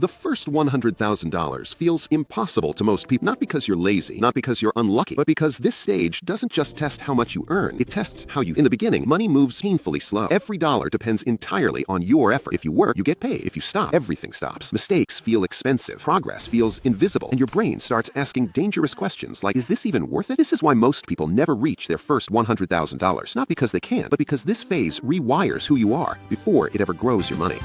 The first $100,000 feels impossible to most people, not because you're lazy, not because you're unlucky, but because this stage doesn't just test how much you earn, it tests how you. In the beginning, money moves painfully slow. Every dollar depends entirely on your effort. If you work, you get paid. If you stop, everything stops. Mistakes feel expensive. Progress feels invisible. And your brain starts asking dangerous questions like, is this even worth it? This is why most people never reach their first $100,000. Not because they can't, but because this phase rewires who you are before it ever grows your money.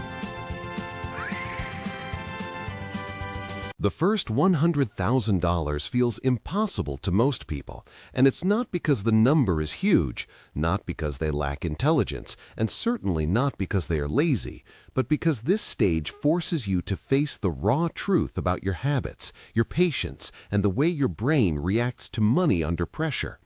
The first $100,000 feels impossible to most people, and it's not because the number is huge, not because they lack intelligence, and certainly not because they are lazy, but because this stage forces you to face the raw truth about your habits, your patience, and the way your brain reacts to money under pressure.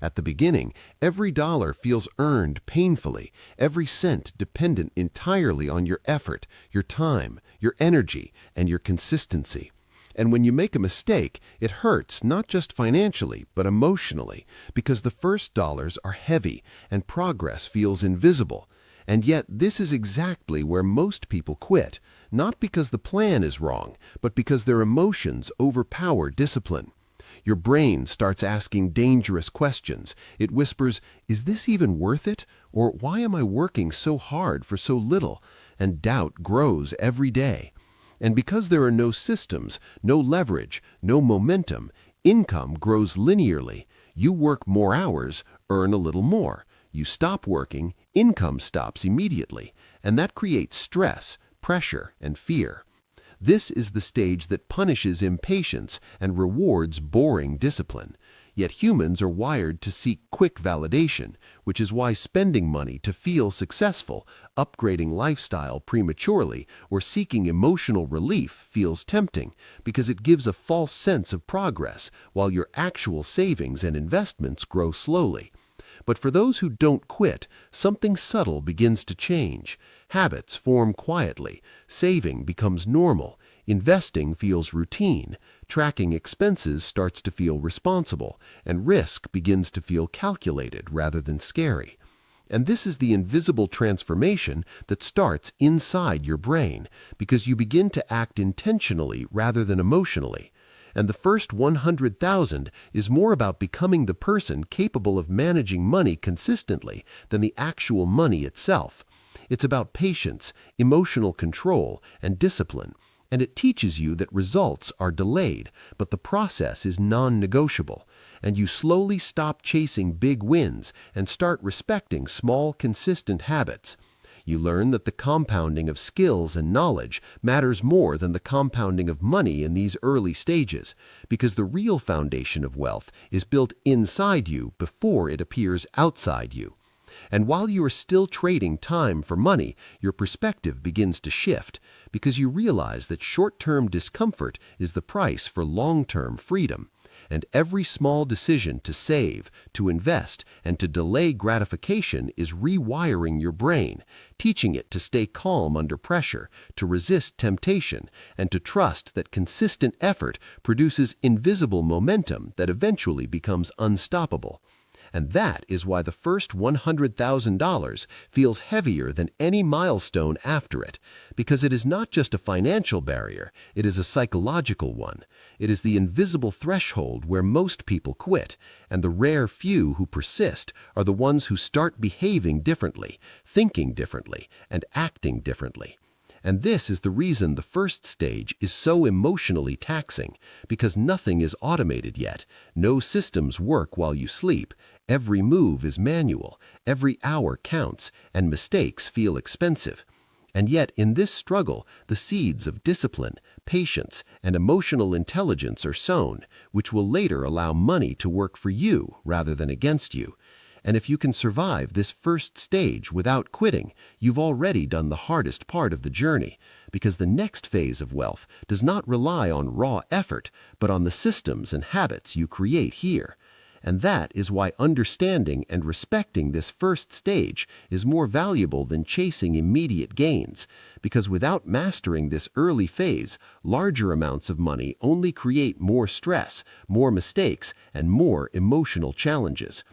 At the beginning, every dollar feels earned painfully, every cent dependent entirely on your effort, your time, your energy, and your consistency. And when you make a mistake, it hurts not just financially, but emotionally, because the first dollars are heavy and progress feels invisible. And yet this is exactly where most people quit, not because the plan is wrong, but because their emotions overpower discipline. Your brain starts asking dangerous questions. It whispers, is this even worth it? Or why am I working so hard for so little? And doubt grows every day. And because there are no systems, no leverage, no momentum, income grows linearly. You work more hours, earn a little more. You stop working, income stops immediately. And that creates stress, pressure, and fear. This is the stage that punishes impatience and rewards boring discipline. Yet humans are wired to seek quick validation, which is why spending money to feel successful, upgrading lifestyle prematurely, or seeking emotional relief feels tempting, because it gives a false sense of progress, while your actual savings and investments grow slowly. But for those who don't quit, something subtle begins to change. Habits form quietly, saving becomes normal, investing feels routine, tracking expenses starts to feel responsible, and risk begins to feel calculated rather than scary. And this is the invisible transformation that starts inside your brain, because you begin to act intentionally rather than emotionally. And the first 100,000 is more about becoming the person capable of managing money consistently than the actual money itself. It's about patience, emotional control, and discipline. And it teaches you that results are delayed, but the process is non-negotiable. And you slowly stop chasing big wins and start respecting small, consistent habits. You learn that the compounding of skills and knowledge matters more than the compounding of money in these early stages, because the real foundation of wealth is built inside you before it appears outside you. And while you are still trading time for money, your perspective begins to shift, because you realize that short-term discomfort is the price for long-term freedom. And every small decision to save, to invest, and to delay gratification is rewiring your brain, teaching it to stay calm under pressure, to resist temptation, and to trust that consistent effort produces invisible momentum that eventually becomes unstoppable. And that is why the first $100,000 feels heavier than any milestone after it, because it is not just a financial barrier, it is a psychological one. It is the invisible threshold where most people quit, and the rare few who persist are the ones who start behaving differently, thinking differently, and acting differently. And this is the reason the first stage is so emotionally taxing, because nothing is automated yet. No systems work while you sleep. Every move is manual, every hour counts, and mistakes feel expensive. And yet, in this struggle, the seeds of discipline, patience, and emotional intelligence are sown, which will later allow money to work for you rather than against you. And if you can survive this first stage without quitting, you've already done the hardest part of the journey, because the next phase of wealth does not rely on raw effort, but on the systems and habits you create here. And that is why understanding and respecting this first stage is more valuable than chasing immediate gains, because without mastering this early phase, larger amounts of money only create more stress, more mistakes, and more emotional challenges.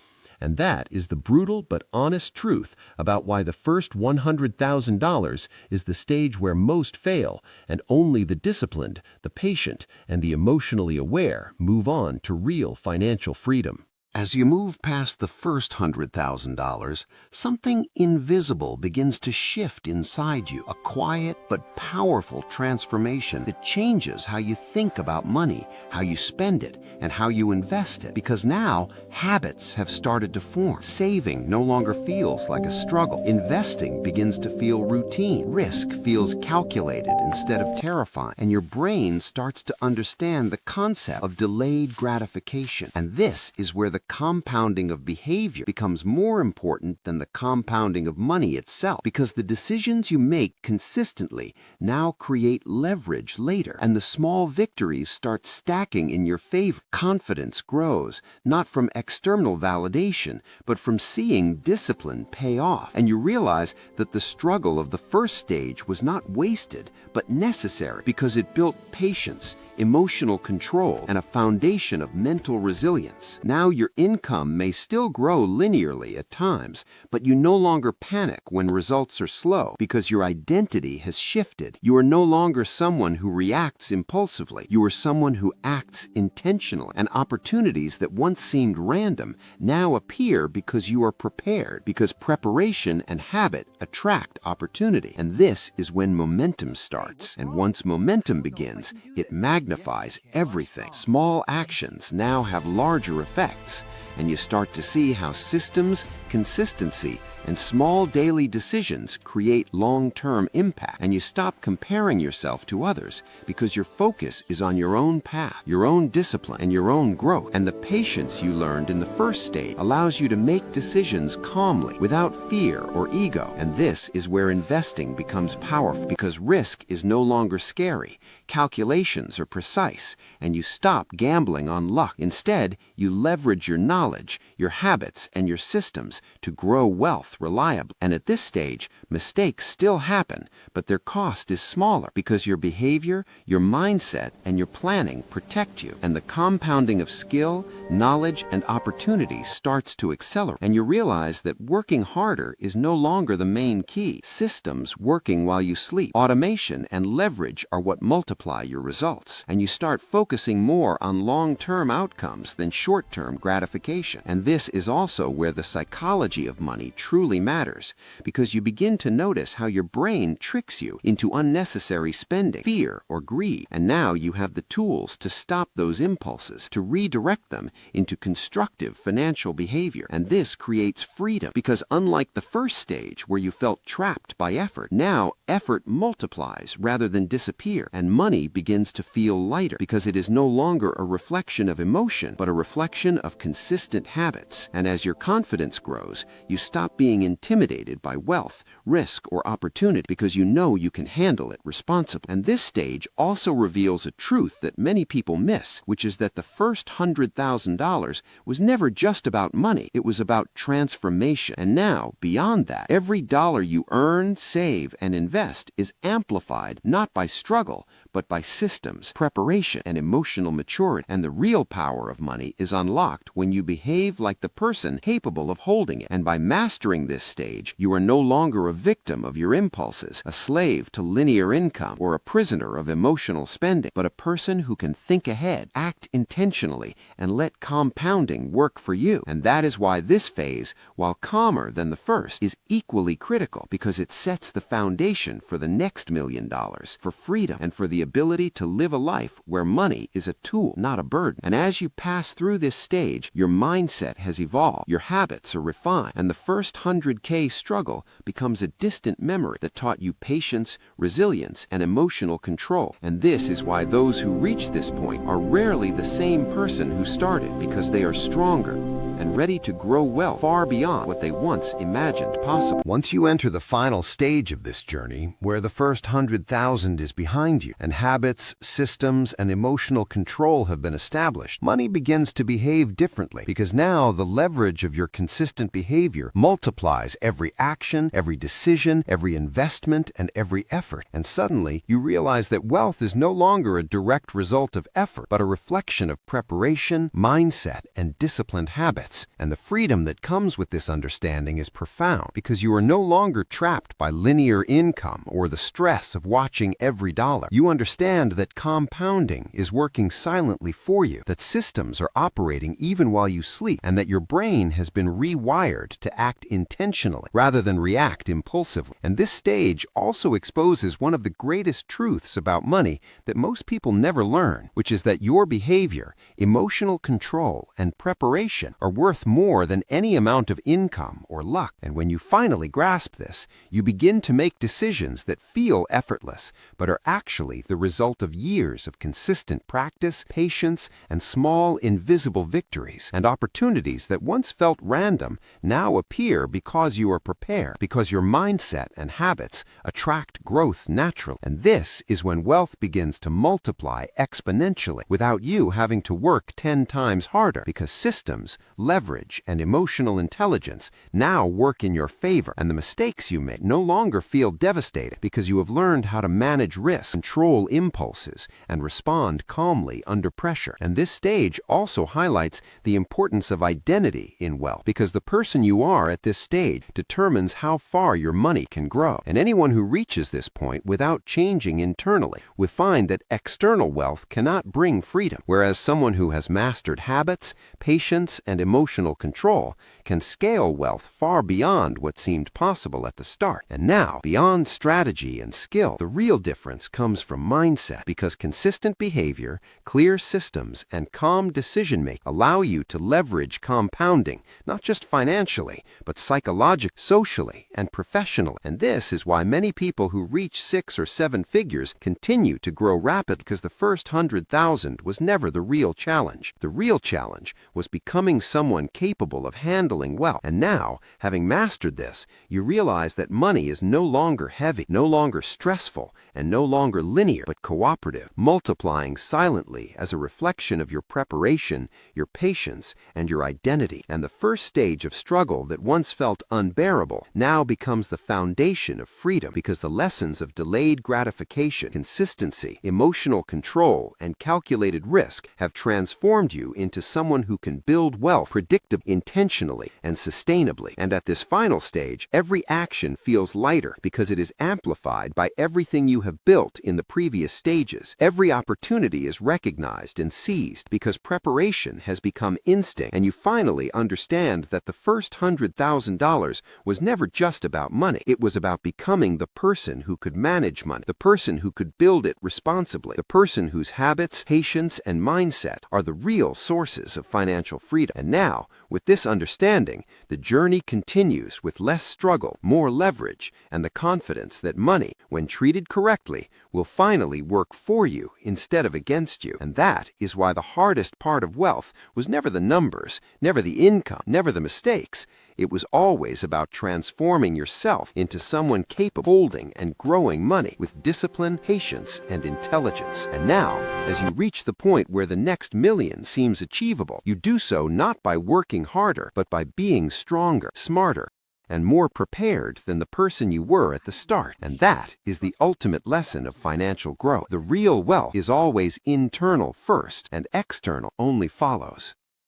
And that is the brutal but honest truth about why the first $100,000 is the stage where most fail, and only the disciplined, the patient, and the emotionally aware move on to real financial freedom. As you move past the first $100,000, something invisible begins to shift inside you. A quiet but powerful transformation that changes how you think about money, how you spend it, and how you invest it. Because now, habits have started to form. Saving no longer feels like a struggle. Investing begins to feel routine. Risk feels calculated instead of terrifying. And your brain starts to understand the concept of delayed gratification. And this is where the compounding of behavior becomes more important than the compounding of money itself, because the decisions you make consistently now create leverage later, and the small victories start stacking in your favor. Confidence grows, not from external validation, but from seeing discipline pay off, and you realize that the struggle of the first stage was not wasted, but necessary, because it built patience, emotional control, and a foundation of mental resilience. Now your income may still grow linearly at times, but you no longer panic when results are slow, because your identity has shifted. You are no longer someone who reacts impulsively. You are someone who acts intentionally, and opportunities that once seemed random now appear because you are prepared, because preparation and habit attract opportunity. And this is when momentum starts. And once momentum begins, it magnifies everything. Small actions now have larger effects, and you start to see how systems, consistency, and small daily decisions create long-term impact. And you stop comparing yourself to others, because your focus is on your own path, your own discipline, and your own growth. And the patience you learned in the first stage allows you to make decisions calmly, without fear or ego. And this is where investing becomes powerful, because risk is no longer scary. Calculations are precise, and you stop gambling on luck. Instead, you leverage your knowledge, your habits, and your systems to grow wealth reliably. And at this stage, mistakes still happen, but their cost is smaller, because your behavior, your mindset, and your planning protect you. And the compounding of skill, knowledge, and opportunity starts to accelerate. And you realize that working harder is no longer the main key. Systems working while you sleep, automation, and leverage are what multiply your results. And you start focusing more on long-term outcomes than short-term gratification. And this is also where the psychology of money truly matters, because you begin to notice how your brain tricks you into unnecessary spending, fear, or greed. And now you have the tools to stop those impulses, to redirect them into constructive financial behavior. And this creates freedom, because unlike the first stage where you felt trapped by effort, now effort multiplies rather than disappear, and money begins to feel lighter, because it is no longer a reflection of emotion, but a reflection of consistent habits. And as your confidence grows, you stop being intimidated by wealth, risk, or opportunity, because you know you can handle it responsibly. And this stage also reveals a truth that many people miss, which is that the first $100,000 was never just about money. It was about transformation. And now, beyond that, every dollar you earn, save, and invest is amplified not by struggle, but by systems, preparation, and emotional maturity. And the real power of money is unlocked when you behave like the person capable of holding it. And by mastering this stage, you are no longer a victim of your impulses, a slave to linear income, or a prisoner of emotional spending, but a person who can think ahead, act intentionally, and let compounding work for you. And that is why this phase, while calmer than the first, is equally critical, because it sets the foundation for the next $1 million, for freedom, and for the ability to live a life where money is a tool, not a burden. And as you pass through this stage, your mindset has evolved, your habits are refined, and the first 100K struggle becomes a distant memory that taught you patience, resilience, and emotional control. And this is why those who reach this point are rarely the same person who started, because they are stronger and ready to grow wealth far beyond what they once imagined possible. Once you enter the final stage of this journey, where the first 100,000 is behind you, and habits, systems, and emotional control have been established, money begins to behave differently, because now the leverage of your consistent behavior multiplies every action, every decision, every investment, and every effort. And suddenly, you realize that wealth is no longer a direct result of effort, but a reflection of preparation, mindset, and disciplined habits. habits. And the freedom that comes with this understanding is profound because you are no longer trapped by linear income or the stress of watching every dollar. You understand that compounding is working silently for you, that systems are operating even while you sleep, and that your brain has been rewired to act intentionally rather than react impulsively. And this stage also exposes one of the greatest truths about money that most people never learn, which is that your behavior, emotional control, and preparation are worth more than any amount of income or luck. And when you finally grasp this, you begin to make decisions that feel effortless, but are actually the result of years of consistent practice, patience, and small, invisible victories. And opportunities that once felt random now appear because you are prepared, because your mindset and habits attract growth naturally. And this is when wealth begins to multiply exponentially without you having to work 10 times harder, because systems, leverage, and emotional intelligence now work in your favor, and the mistakes you make no longer feel devastating because you have learned how to manage risk, control impulses, and respond calmly under pressure. And this stage also highlights the importance of identity in wealth, because the person you are at this stage determines how far your money can grow. And anyone who reaches this point without changing internally will find that external wealth cannot bring freedom, whereas someone who has mastered habits, patience, and emotional control can scale wealth far beyond what seemed possible at the start. And now, beyond strategy and skill, the real difference comes from mindset, because consistent behavior, clear systems, and calm decision-making allow you to leverage compounding, not just financially, but psychologically, socially, and professionally. And this is why many people who reach 6 or 7 figures continue to grow rapidly, because the first 100,000 was never the real challenge. The real challenge was becoming someone capable of handling wealth. And now, having mastered this, you realize that money is no longer heavy, no longer stressful, and no longer linear, but cooperative, multiplying silently as a reflection of your preparation, your patience, and your identity. And the first stage of struggle that once felt unbearable now becomes the foundation of freedom, because the lessons of delayed gratification, consistency, emotional control, and calculated risk have transformed you into someone who can build wealth predictably, intentionally, and sustainably. And at this final stage, every action feels lighter because it is amplified by everything you have built in the previous stages. Every opportunity is recognized and seized because preparation has become instinct, and you finally understand that the first $100,000 was never just about money. It was about becoming the person who could manage money, the person who could build it responsibly, the person whose habits, patience, and mindset are the real sources of financial freedom. And now, with this understanding, the journey continues with less struggle, more leverage, and the confidence that money, when treated correctly, will finally work for you instead of against you. And that is why the hardest part of wealth was never the numbers, never the income, never the mistakes. It was always about transforming yourself into someone capable of holding and growing money with discipline, patience, and intelligence. And now, as you reach the point where the next million seems achievable, you do so not by working harder, but by being stronger, smarter, and more prepared than the person you were at the start. And that is the ultimate lesson of financial growth. The real wealth is always internal first, and external only follows.